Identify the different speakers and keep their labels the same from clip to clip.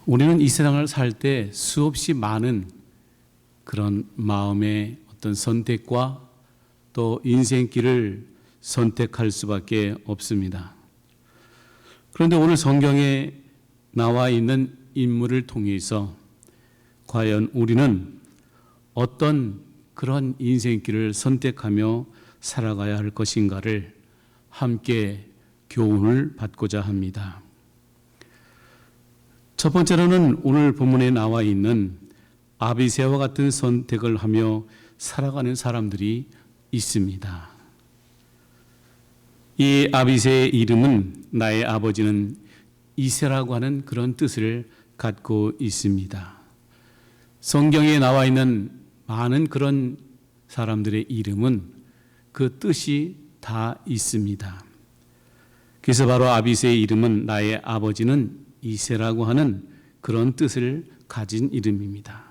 Speaker 1: 우리는 이 세상을 살 때 수없이 많은 그런 마음의 어떤 선택과 또 인생길을 선택할 수밖에 없습니다. 그런데 오늘 성경에 나와 있는 인물을 통해서 과연 우리는 어떤 그런 인생길을 선택하며 살아가야 할 것인가를 함께 교훈을 받고자 합니다. 첫 번째로는 오늘 본문에 나와 있는 아비새와 같은 선택을 하며 살아가는 사람들이 있습니다. 이 아비새의 이름은 나의 아버지는 이새라고 하는 그런 뜻을 갖고 있습니다. 성경에 나와 있는 많은 그런 사람들의 이름은 그 뜻이 다 있습니다. 그래서 바로 아비새의 이름은 나의 아버지는 이새라고 하는 그런 뜻을 가진 이름입니다.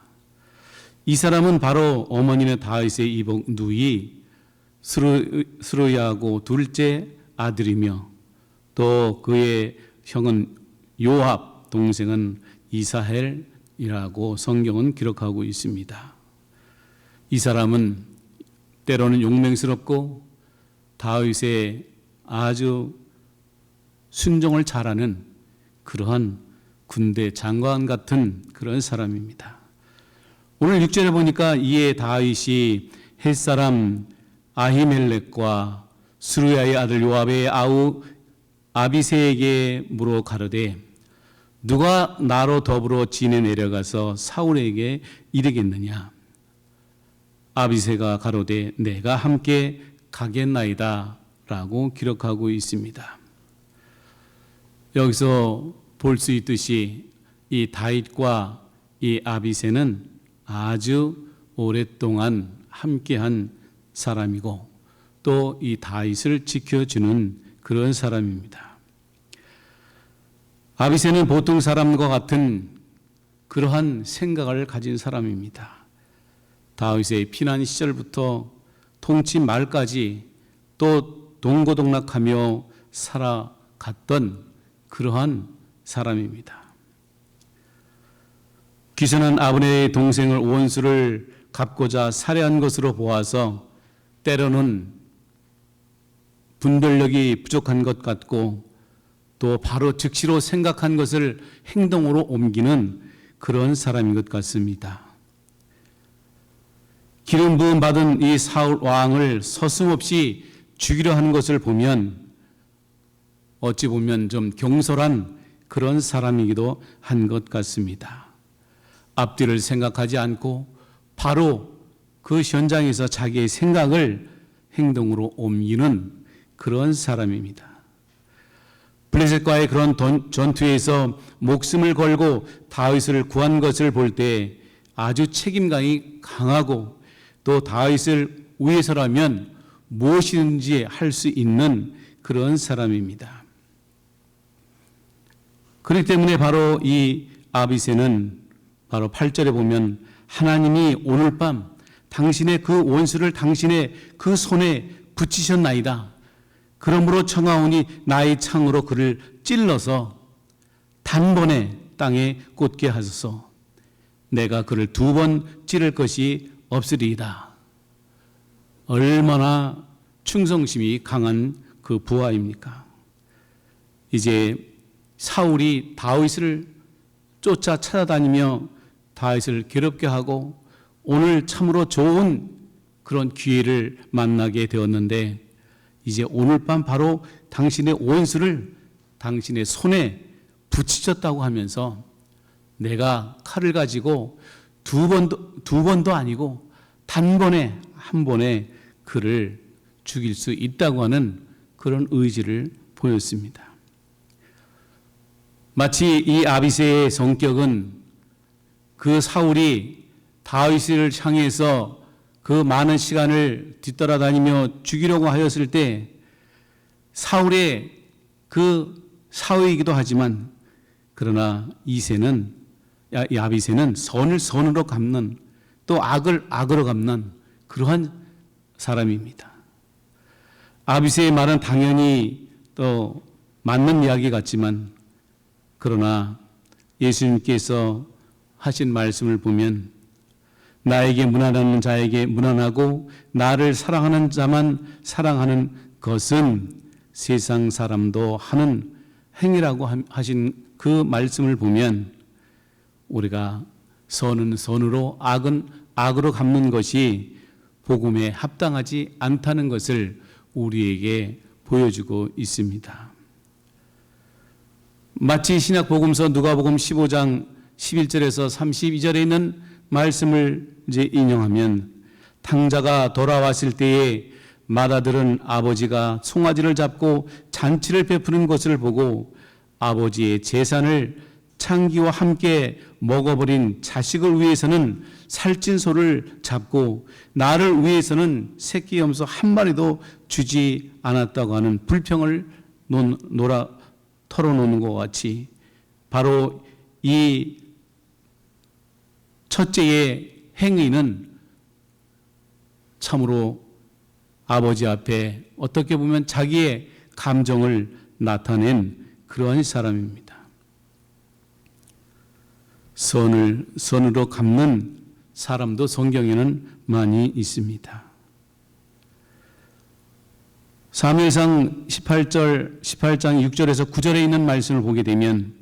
Speaker 1: 이 사람은 바로 어머니는 다윗의 이복 누이 스루야하고 둘째 아들이며 또 그의 형은 요압, 동생은 이사헬이라고 성경은 기록하고 있습니다. 이 사람은 때로는 용맹스럽고 다윗의 아주 순종을 잘하는 그러한 군대 장관 같은 그런 사람입니다. 오늘 6절에 보니까 이에 다윗이 햇사람 아히멜렉과 스루야의 아들 요압의 아우 아비새에게 물어 가로되 누가 나로 더불어 진에 내려가서 사울에게 이르겠느냐. 아비새가 가로되 내가 함께 가겠나이다 라고 기록하고 있습니다. 여기서 볼 수 있듯이 이 다윗과 이 아비새는 아주 오랫동안 함께한 사람이고 또 이 다윗을 지켜주는 그런 사람입니다. 아비새는 보통 사람과 같은 그러한 생각을 가진 사람입니다. 다윗의 피난 시절부터 통치 말까지 또 동고동락하며 살아갔던 그러한 사람입니다. 귀신은 아브넬의 동생을 원수를 갚고자 살해한 것으로 보아서 때로는 분별력이 부족한 것 같고 또 바로 즉시로 생각한 것을 행동으로 옮기는 그런 사람인 것 같습니다. 기름 부음 받은 이 사울 왕을 서슴없이 죽이려 하는 것을 보면 어찌 보면 좀 경솔한 그런 사람이기도 한 것 같습니다. 앞뒤를 생각하지 않고 바로 그 현장에서 자기의 생각을 행동으로 옮기는 그런 사람입니다. 블레셋과의 그런 전투에서 목숨을 걸고 다윗을 구한 것을 볼 때 아주 책임감이 강하고 또 다윗을 위해서라면 무엇이든지 할 수 있는 그런 사람입니다. 그렇기 때문에 바로 이 아비새는 바로 8절에 보면 하나님이 오늘 밤 당신의 그 원수를 당신의 그 손에 붙이셨나이다. 그러므로 청하오니 나의 창으로 그를 찔러서 단번에 땅에 꽂게 하소서. 내가 그를 2번 찌를 것이 없으리이다. 얼마나 충성심이 강한 그 부하입니까? 이제 사울이 다윗을 쫓아 찾아다니며 다윗을 괴롭게 하고 오늘 참으로 좋은 그런 기회를 만나게 되었는데 이제 오늘 밤 바로 당신의 원수를 당신의 손에 붙이셨다고 하면서 내가 칼을 가지고 두 번도 아니고 단번에 한 번에 그를 죽일 수 있다고 하는 그런 의지를 보였습니다. 마치 이 아비새의 성격은 그 사울이 다윗을 향해서 그 많은 시간을 뒤따라다니며 죽이려고 하였을 때 사울의 그 사위이기도 하지만 그러나 이 아비새는 선을 선으로 갚는 또 악을 악으로 갚는 그러한 사람입니다. 아비새의 말은 당연히 또 맞는 이야기 같지만 그러나 예수님께서 하신 말씀을 보면 나에게 문안하는 자에게 문안하고 나를 사랑하는 자만 사랑하는 것은 세상 사람도 하는 행위라고 하신 그 말씀을 보면 우리가 선은 선으로 악은 악으로 갚는 것이 복음에 합당하지 않다는 것을 우리에게 보여주고 있습니다. 마치 신약복음서 누가복음 15장 11절에서 32절에 있는 말씀을 이제 인용하면 탕자가 돌아왔을 때에 맏아들은 아버지가 송아지를 잡고 잔치를 베푸는 것을 보고 아버지의 재산을 창기와 함께 먹어버린 자식을 위해서는 살찐 소를 잡고 나를 위해서는 새끼 염소 한 마리도 주지 않았다고 하는 불평을 털어놓는 것 같이 바로 이 첫째의 행위는 참으로 아버지 앞에 어떻게 보면 자기의 감정을 나타낸 그러한 사람입니다. 선을 선으로 갚는 사람도 성경에는 많이 있습니다. 사무엘상 18장 6절에서 9절에 있는 말씀을 보게 되면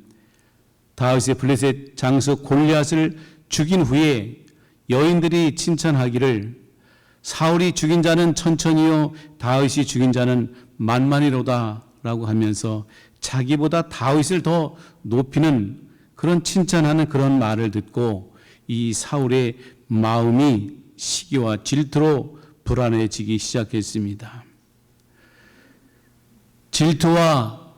Speaker 1: 다윗의 블레셋 장수 골리앗을 죽인 후에 여인들이 칭찬하기를 사울이 죽인 자는 천천히요 다윗이 죽인 자는 만만이로다 라고 하면서 자기보다 다윗을 더 높이는 그런 칭찬하는 그런 말을 듣고 이 사울의 마음이 시기와 질투로 불안해지기 시작했습니다. 질투와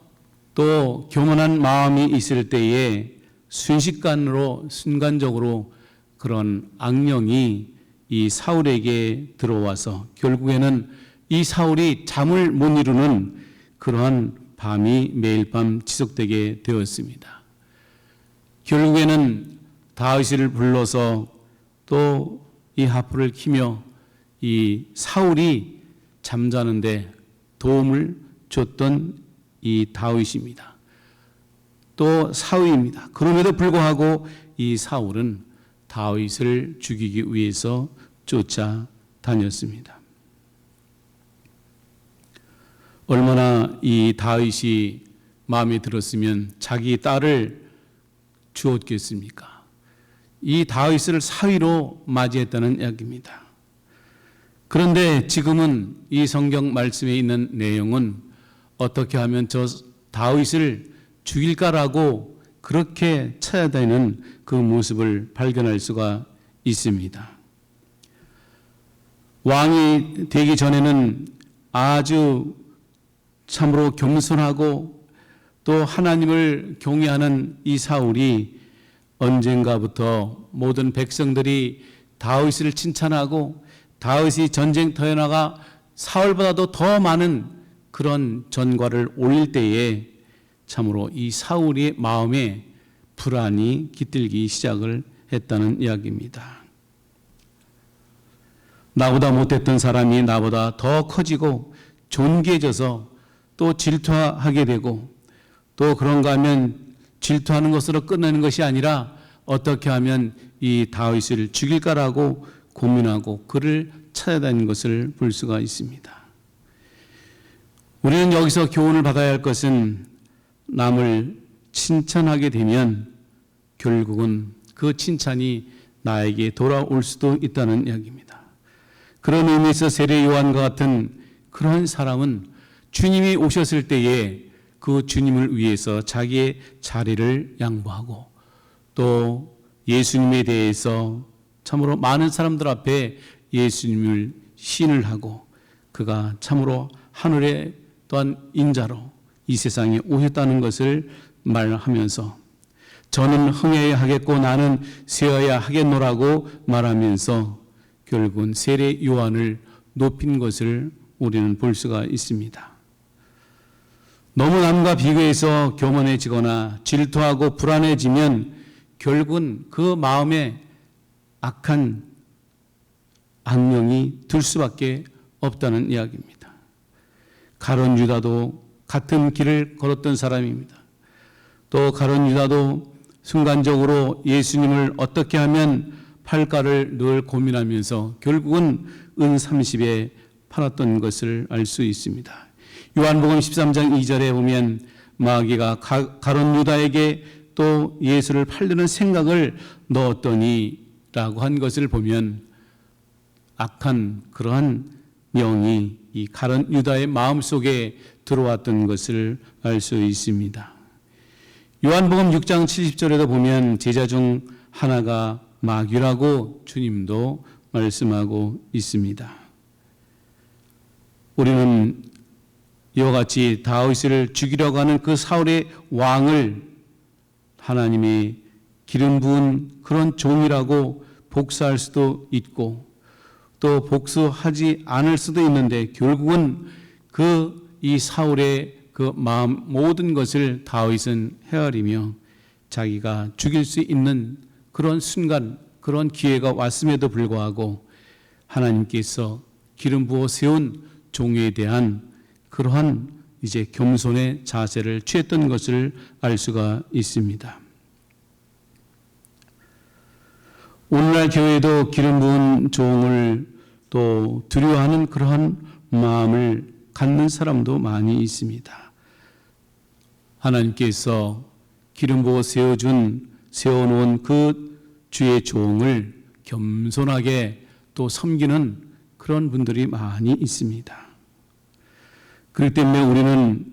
Speaker 1: 또 교만한 마음이 있을 때에 순간적으로 그런 악령이 이 사울에게 들어와서 결국에는 이 사울이 잠을 못 이루는 그러한 밤이 매일 밤 지속되게 되었습니다. 결국에는 다윗을 불러서 또 이 하프를 키며 이 사울이 잠자는데 도움을 줬던 이 다윗입니다. 또 사울입니다. 그럼에도 불구하고 이 사울은 다윗을 죽이기 위해서 쫓아다녔습니다. 얼마나 이 다윗이 마음에 들었으면 자기 딸을 주었겠습니까? 이 다윗을 사위로 맞이했다는 이야기입니다. 그런데 지금은 이 성경 말씀에 있는 내용은 어떻게 하면 저 다윗을 죽일까라고 그렇게 찾아다니는 그 모습을 발견할 수가 있습니다. 왕이 되기 전에는 아주 참으로 겸손하고 또 하나님을 경외하는 이 사울이 언젠가부터 모든 백성들이 다윗을 칭찬하고 다윗이 전쟁터에 나가 사울보다도 더 많은 그런 전과를 올릴 때에 참으로 이 사울의 마음에 불안이 깃들기 시작을 했다는 이야기입니다. 나보다 못했던 사람이 나보다 더 커지고 존귀해져서 또 질투하게 되고 또 그런가 하면 질투하는 것으로 끝내는 것이 아니라 어떻게 하면 이 다윗을 죽일까라고 고민하고 그를 찾아다니는 것을 볼 수가 있습니다. 우리는 여기서 교훈을 받아야 할 것은 남을 칭찬하게 되면 결국은 그 칭찬이 나에게 돌아올 수도 있다는 이야기입니다. 그런 의미에서 세례 요한과 같은 그런 사람은 주님이 오셨을 때에 그 주님을 위해서 자기의 자리를 양보하고 또 예수님에 대해서 참으로 많은 사람들 앞에 예수님을 시인을 하고 그가 참으로 하늘의 또한 인자로 이 세상에 오셨다는 것을 말하면서 저는 흥해야 하겠고 나는 쇠어야 하겠노라고 말하면서 결국은 세례 요한을 높인 것을 우리는 볼 수가 있습니다. 너무 남과 비교해서 교만해지거나 질투하고 불안해지면 결국은 그 마음에 악한 악령이 들 수밖에 없다는 이야기입니다. 가룟 유다도 같은 길을 걸었던 사람입니다. 또 가룟 유다도 순간적으로 예수님을 어떻게 하면 팔까를 늘 고민하면서 결국은 은 30에 팔았던 것을 알 수 있습니다. 요한복음 13장 2절에 보면 마귀가 가룟 유다에게 또 예수를 팔려는 생각을 넣었더니 라고 한 것을 보면 악한 그러한 영이 이 가룟 유다의 마음속에 들어왔던 것을 알 수 있습니다. 요한복음 6장 70절에도 보면 제자 중 하나가 마귀라고 주님도 말씀하고 있습니다. 우리는 이와 같이 다윗을 죽이려고 하는 그 사울의 왕을 하나님이 기름 부은 그런 종이라고 복수할 수도 있고 또 복수하지 않을 수도 있는데 결국은 이 사울의 그 마음 모든 것을 다윗은 헤아리며 자기가 죽일 수 있는 그런 순간 그런 기회가 왔음에도 불구하고 하나님께서 기름 부어 세운 종에 대한 그러한 이제 겸손의 자세를 취했던 것을 알 수가 있습니다. 오늘날 교회도 기름 부은 종을 또 두려워하는 그러한 마음을 갖는 사람도 많이 있습니다. 하나님께서 기름 부어 세워놓은 그 주의 종을 겸손하게 또 섬기는 그런 분들이 많이 있습니다. 그렇기 때문에 우리는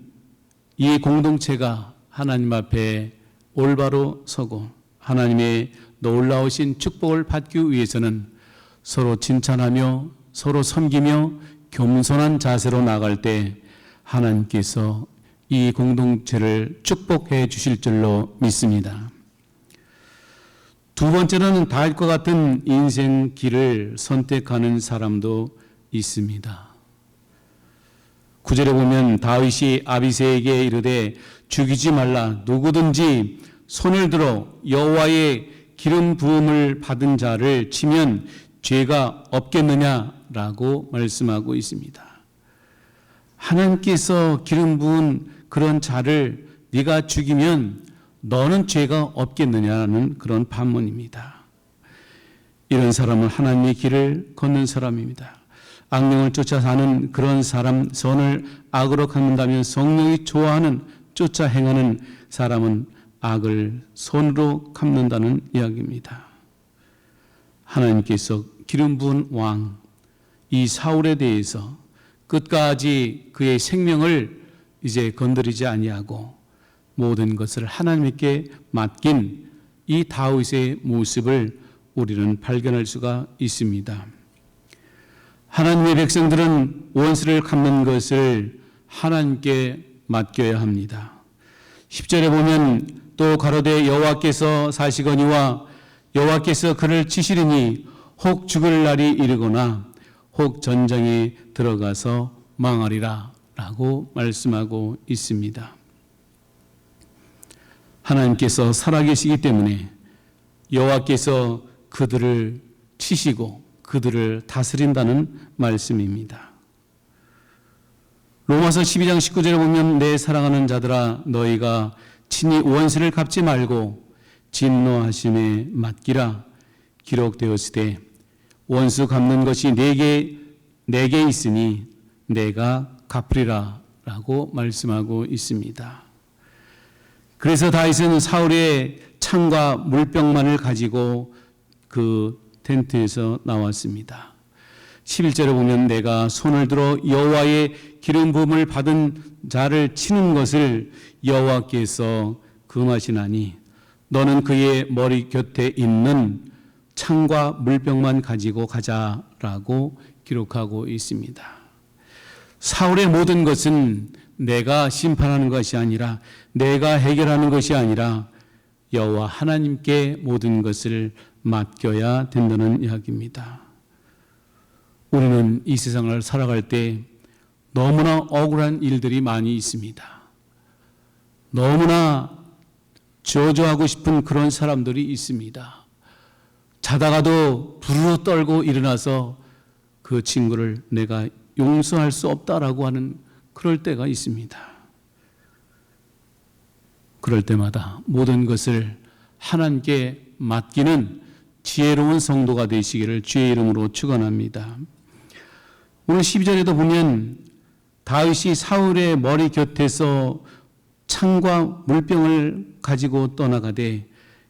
Speaker 1: 이 공동체가 하나님 앞에 올바로 서고 하나님의 놀라우신 축복을 받기 위해서는 서로 칭찬하며 서로 섬기며 겸손한 자세로 나갈 때 하나님께서 이 공동체를 축복해 주실 줄로 믿습니다. 두 번째는 다윗과 같은 인생 길을 선택하는 사람도 있습니다. 9절에 보면 다윗이 아비새에게 이르되 죽이지 말라 누구든지 손을 들어 여호와의 기름 부음을 받은 자를 치면 죄가 없겠느냐라고 말씀하고 있습니다. 하나님께서 기름 부은 그런 자를 네가 죽이면 너는 죄가 없겠느냐는 그런 반문입니다. 이런 사람은 하나님의 길을 걷는 사람입니다. 악령을 쫓아 사는 그런 사람, 선을 악으로 갚는다면 성령이 좋아하는 쫓아 행하는 사람은 악을 선으로 갚는다는 이야기입니다. 하나님께서 기름 부은 왕, 이 사울에 대해서 끝까지 그의 생명을 이제 건드리지 아니하고 모든 것을 하나님께 맡긴 이 다윗의 모습을 우리는 발견할 수가 있습니다. 하나님의 백성들은 원수를 갚는 것을 하나님께 맡겨야 합니다. 10절에 보면 또 가로되 여호와께서 사시거니와 여호와께서 그를 치시리니 혹 죽을 날이 이르거나 혹 전장에 들어가서 망하리라 라고 말씀하고 있습니다. 하나님께서 살아계시기 때문에 여호와께서 그들을 치시고 그들을 다스린다는 말씀입니다. 로마서 12장 19절에 보면 내 사랑하는 자들아 너희가 친히 원수를 갚지 말고 진노하심에 맡기라 기록되었으되 원수 갚는 것이 내게 있으니 내가 갚으리라 라고 말씀하고 있습니다. 그래서 다윗은 사울의 창과 물병만을 가지고 그 텐트에서 나왔습니다. 11절에 보면 내가 손을 들어 여호와의 기름 부음을 받은 자를 치는 것을 여호와께서 금하시나니 너는 그의 머리 곁에 있는 창과 물병만 가지고 가자라고 기록하고 있습니다. 사울의 모든 것은 내가 심판하는 것이 아니라 내가 해결하는 것이 아니라 여호와 하나님께 모든 것을 맡겨야 된다는 이야기입니다. 우리는 이 세상을 살아갈 때 너무나 억울한 일들이 많이 있습니다. 너무나 저주하고 싶은 그런 사람들이 있습니다. 자다가도 부르르 떨고 일어나서 그 친구를 내가 용서할 수 없다라고 하는 그럴 때가 있습니다. 그럴 때마다 모든 것을 하나님께 맡기는 지혜로운 성도가 되시기를 주의 이름으로 축원합니다. 오늘 12절에도 보면 다윗이 사울의 머리 곁에서 창과 물병을 가지고 떠나가되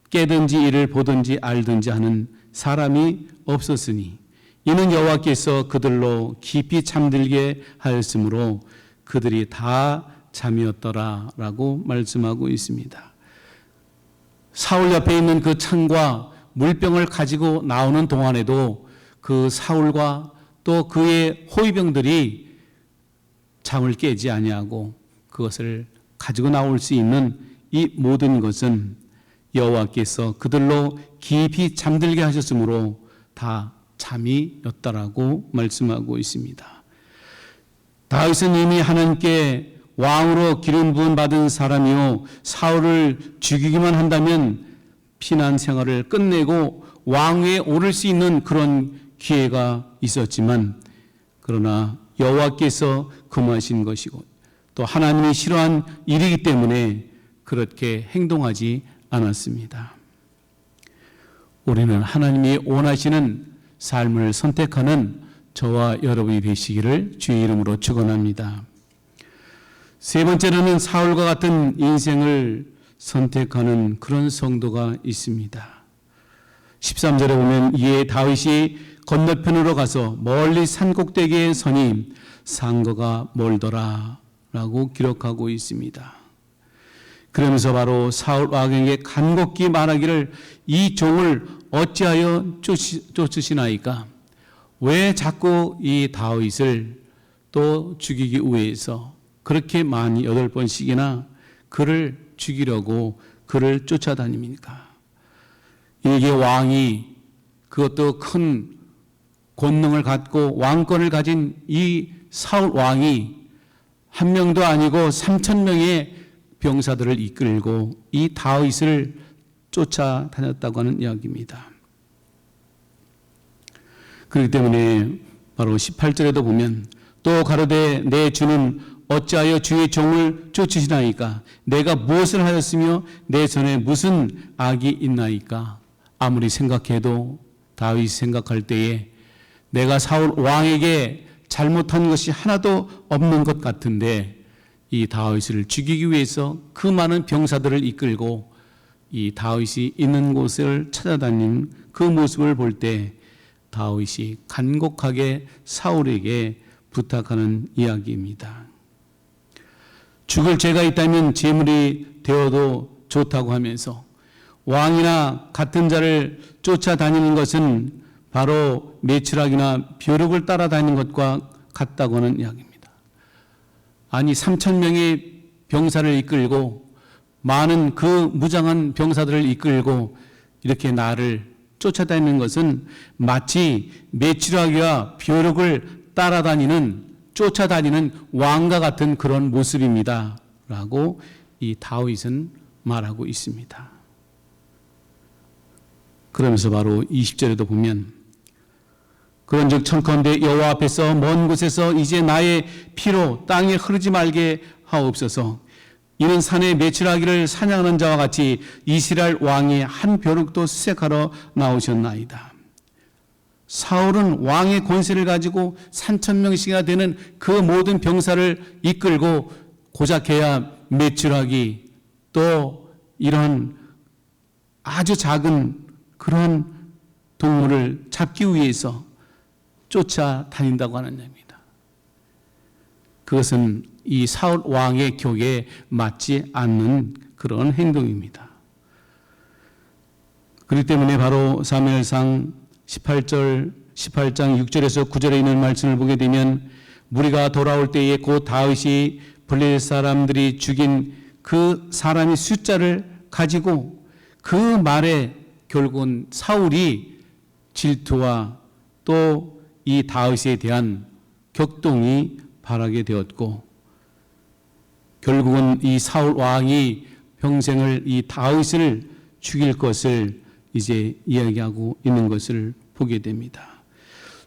Speaker 1: 깨든지 이를 보든지 알든지 하는 사람이 없었으니 이는 여호와께서 그들로 깊이 잠들게 하였으므로 그들이 다 잠이었더라라고 말씀하고 있습니다. 사울 옆에 있는 그 창과 물병을 가지고 나오는 동안에도 그 사울과 또 그의 호위병들이 잠을 깨지 아니하고 그것을 가지고 나올 수 있는 이 모든 것은 여호와께서 그들로 깊이 잠들게 하셨으므로 다 잠이었다라고 말씀하고 있습니다. 다윗은 이미 하나님께 왕으로 기름 부음 받은 사람이요 사울을 죽이기만 한다면 피난 생활을 끝내고 왕위에 오를 수 있는 그런 기회가 있었지만 그러나 여호와께서 금하신 것이고 또 하나님이 싫어한 일이기 때문에 그렇게 행동하지 않았습니다. 우리는 하나님이 원하시는 삶을 선택하는 저와 여러분이 되시기를 주의 이름으로 축원합니다. 세 번째로는 사울과 같은 인생을 선택하는 그런 성도가 있습니다. 13절에 보면 이에 다윗이 건너편으로 가서 멀리 산꼭대기에 서니 상거가 멀더라 라고 기록하고 있습니다. 그러면서 바로 사울 왕에게 간곡히 말하기를 이 종을 어찌하여 쫓으시나이까? 왜 자꾸 이 다윗을 또 죽이기 위해서 그렇게 많이 8번씩이나 그를 죽이려고 그를 쫓아다닙니까? 이게 왕이 그것도 큰 권능을 갖고 왕권을 가진 이 사울 왕이 한 명도 아니고 3,000명의 병사들을 이끌고 이 다윗을 쫓아다녔다고 하는 이야기입니다. 그렇기 때문에 바로 18절에도 보면 또 가로되 내 주는 어찌하여 주의 종을 쫓으시나이까? 내가 무엇을 하였으며 내 손에 무슨 악이 있나이까? 아무리 생각해도 다윗이 생각할 때에 내가 사울 왕에게 잘못한 것이 하나도 없는 것 같은데 이 다윗을 죽이기 위해서 그 많은 병사들을 이끌고 이 다윗이 있는 곳을 찾아다니는 그 모습을 볼 때 다윗이 간곡하게 사울에게 부탁하는 이야기입니다. 죽을 죄가 있다면 제물이 되어도 좋다고 하면서 왕이나 같은 자를 쫓아다니는 것은 바로 매출학이나 벼룩을 따라다니는 것과 같다고 하는 이야기입니다. 아니 3,000명의 병사를 이끌고 많은 그 무장한 병사들을 이끌고 이렇게 나를 쫓아다니는 것은 마치 매출학이와 벼룩을 따라다니는 쫓아다니는 왕과 같은 그런 모습입니다 라고 이 다윗은 말하고 있습니다. 그러면서 바로 20절에도 보면 그런즉 청컨대 여호와 앞에서 먼 곳에서 이제 나의 피로 땅에 흐르지 말게 하옵소서. 이는 산에 메추라기를 사냥하는 자와 같이 이스라엘 왕이 한 벼룩도 수색하러 나오셨나이다. 사울은 왕의 권세를 가지고 3,000명씩이나 되는 그 모든 병사를 이끌고 고작해야 메추라기 또 이런 아주 작은 그런 동물을 잡기 위해서 쫓아다닌다고 하는 얘기입니다. 그것은 이 사울 왕의 격에 맞지 않는 그런 행동입니다. 그렇기 때문에 바로 사무엘상 18장 6절에서 9절에 있는 말씀을 보게 되면 무리가 돌아올 때에 곧 다윗이 블레셋 사람들이 죽인 그 사람의 숫자를 가지고 그 말에 결국은 사울이 질투와 또 이 다윗에 대한 격동이 발하게 되었고 결국은 이 사울 왕이 평생을 이 다윗을 죽일 것을 이제 이야기하고 있는 것을 보게 됩니다.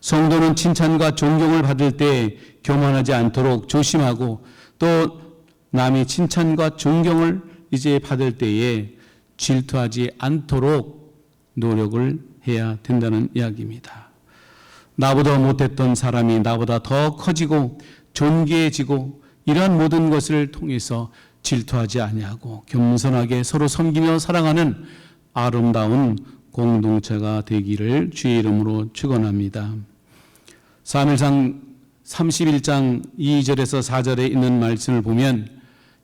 Speaker 1: 성도는 칭찬과 존경을 받을 때 교만하지 않도록 조심하고 또 남의 칭찬과 존경을 이제 받을 때에 질투하지 않도록 노력을 해야 된다는 이야기입니다. 나보다 못했던 사람이 나보다 더 커지고 존귀해지고 이러한 모든 것을 통해서 질투하지 아니하고 겸손하게 서로 섬기며 사랑하는 아름다운 공동체가 되기를 주의 이름으로 축원합니다. 사무엘상 31장 2절에서 4절에 있는 말씀을 보면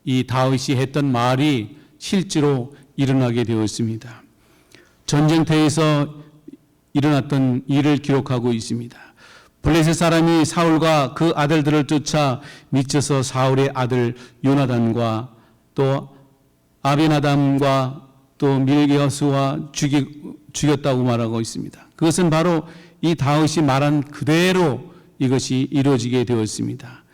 Speaker 1: 이 다윗이 했던 말이 실제로 일어나게 되었습니다. 전쟁터에서 일어났던 일을 기록하고 있습니다. 블레셋 사람이 사울과 그 아들들을 쫓아 미쳐서 사울의 아들 요나단과 또 아비나담과 또 밀기야수와 죽였다고 말하고 있습니다. 그것은 바로 이 다윗이 말한 그대로 이것이 이루어지게 되었습니다.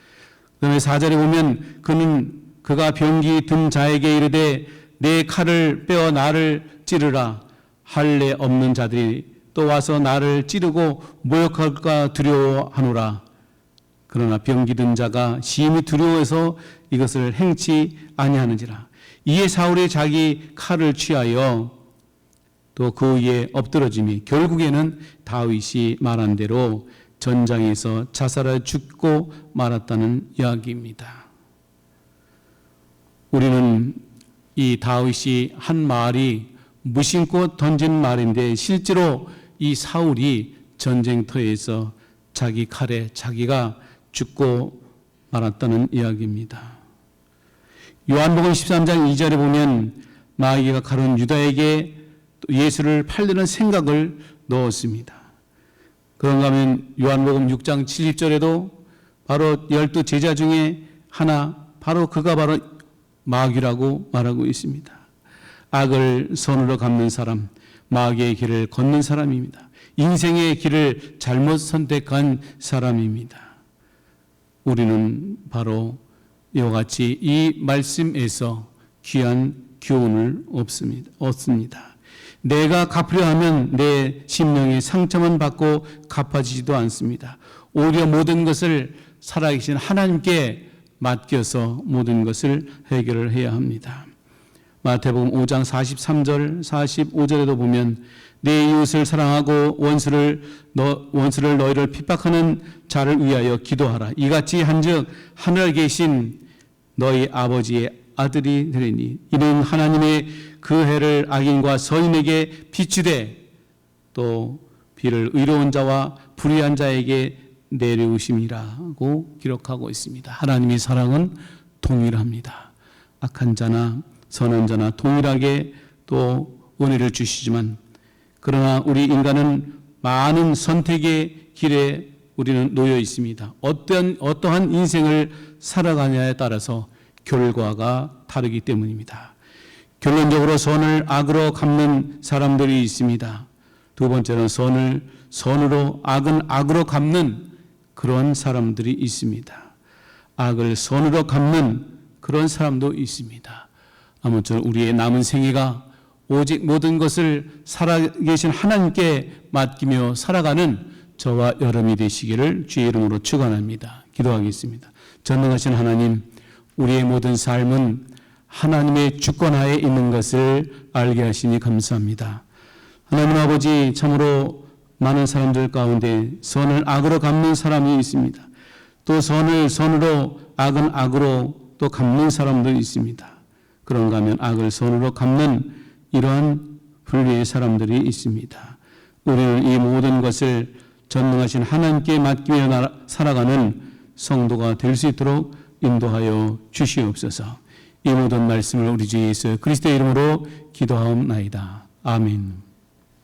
Speaker 1: 그다음에 4절에 보면 그가 병기 든 자에게 이르되 내 칼을 빼어 나를 찌르라. 할례 없는 자들이 또 와서 나를 찌르고 모욕할까 두려워하노라. 그러나 병기 든 자가 심히 두려워해서 이것을 행치 아니하는지라. 이에 사울이 자기 칼을 취하여 또 그 위에 엎드러짐이 결국에는 다윗이 말한 대로 전장에서 자살하여 죽고 말았다는 이야기입니다. 우리는 이 다윗이 한 말이 무심코 던진 말인데 실제로 이 사울이 전쟁터에서 자기 칼에 자기가 죽고 말았다는 이야기입니다. 요한복음 13장 2절에 보면 마귀가 가룟 유다에게 예수를 팔려는 생각을 넣었습니다. 그런가 하면 요한복음 6장 70절에도 바로 12 제자 중에 하나 바로 그가 바로 마귀라고 말하고 있습니다. 악을 선으로 갚는 사람, 마귀의 길을 걷는 사람입니다. 인생의 길을 잘못 선택한 사람입니다. 우리는 바로 이와 같이 이 말씀에서 귀한 교훈을 얻습니다. 내가 갚으려 하면 내 심령의 상처만 받고 갚아지지도 않습니다. 오히려 모든 것을 살아계신 하나님께 맡겨서 모든 것을 해결을 해야 합니다. 마태복음 5장 43절 45절에도 보면 내 이웃을 사랑하고 원수를 너희를 핍박하는 자를 위하여 기도하라. 이같이 한즉 하늘에 계신 너희 아버지의 아들이 되리니 이는 하나님의 그 해를 악인과 서인에게 비추되 또 비를 의로운 자와 불의한 자에게 내려오심이라고 기록하고 있습니다. 하나님의 사랑은 동일합니다. 악한 자나 선한 자나 동일하게 또 은혜를 주시지만 그러나 우리 인간은 많은 선택의 길에 우리는 놓여 있습니다. 어떠한 인생을 살아가냐에 따라서 결과가 다르기 때문입니다. 결론적으로 선을 악으로 갚는 사람들이 있습니다. 두 번째는 선을 선으로 악은 악으로 갚는 그런 사람들이 있습니다. 악을 선으로 갚는 그런 사람도 있습니다. 아무쪼록 우리의 남은 생애가 오직 모든 것을 살아계신 하나님께 맡기며 살아가는 저와 여러분이 되시기를 주의 이름으로 축원합니다. 기도하겠습니다. 전능하신 하나님, 우리의 모든 삶은 하나님의 주권하에 있는 것을 알게 하시니 감사합니다. 하나님 아버지, 참으로 많은 사람들 가운데 선을 악으로 갚는 사람이 있습니다. 또 선을 선으로 악은 악으로 또 갚는 사람도 있습니다. 그런가 하면 악을 선으로 갚는 이러한 분류의 사람들이 있습니다. 우리는 이 모든 것을 전능하신 하나님께 맡기며 살아가는 성도가 될 수 있도록 인도하여 주시옵소서. 이 모든 말씀을 우리 주 예수 그리스도의 이름으로 기도하옵나이다. 아멘.